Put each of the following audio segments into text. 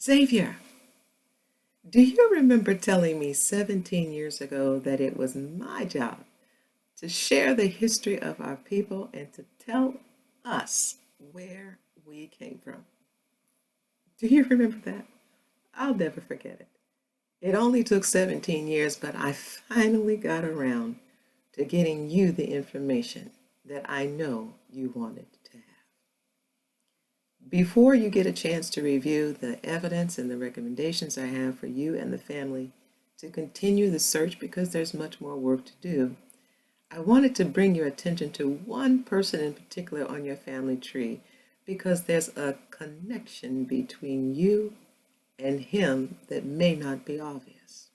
Xavier, do you remember telling me 17 years ago that it was my job to share the history of our people and to tell us where we came from? Do you remember that? I'll never forget it. It only took 17 years, but I finally got around to getting you the information that I know you wanted to have. Before you get a chance to review the evidence and the recommendations I have for you and the family to continue the search because there's much more work to do, I wanted to bring your attention to one person in particular on your family tree because there's a connection between you and him that may not be obvious.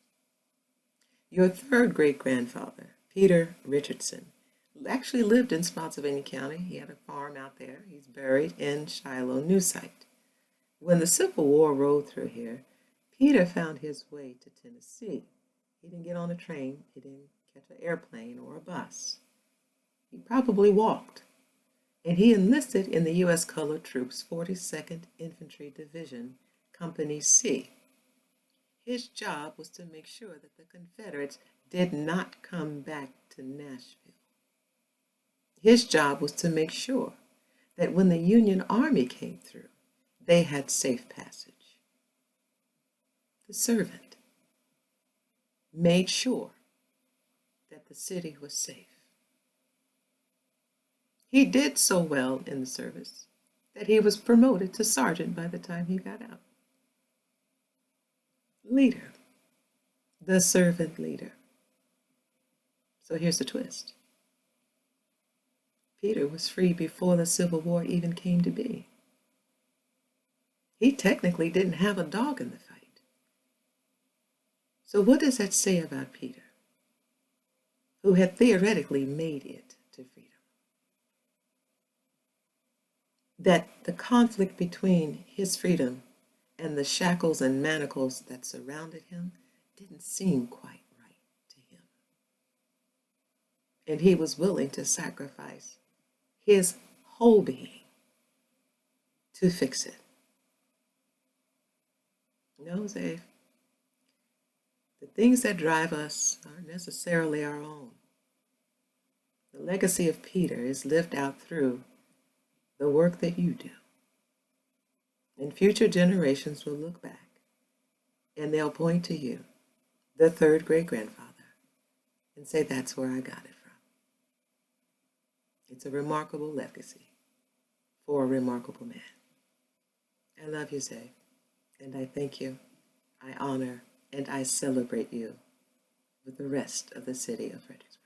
Your third great grandfather, Peter Richardson, actually lived in Spotsylvania County. He had a farm out there. He's buried in Shiloh New Site. When the Civil War rolled through here, Peter found his way to Tennessee. He didn't get on a train. He didn't catch an airplane or a bus. He probably walked. And he enlisted in the U.S. Colored Troops 42nd Infantry Division, Company C. His job was to make sure that the Confederates did not come back to Nashville. His job was to make sure that when the Union Army came through, they had safe passage. The servant made sure that the city was safe. He did so well in the service that he was promoted to sergeant by the time he got out. Leader, the servant leader. So here's the twist. Peter was free before the Civil War even came to be. He technically didn't have a dog in the fight. So what does that say about Peter, who had theoretically made it to freedom? That the conflict between his freedom and the shackles and manacles that surrounded him didn't seem quite right to him. And he was willing to sacrifice his whole being to fix it. No, Zave. The things that drive us aren't necessarily our own. The legacy of Peter is lived out through the work that you do. And future generations will look back and they'll point to you, the third great grandfather, and say, that's where I got it from. It's a remarkable legacy for a remarkable man. I love you, Zay, and I thank you, I honor, and I celebrate you with the rest of the city of Fredericksburg.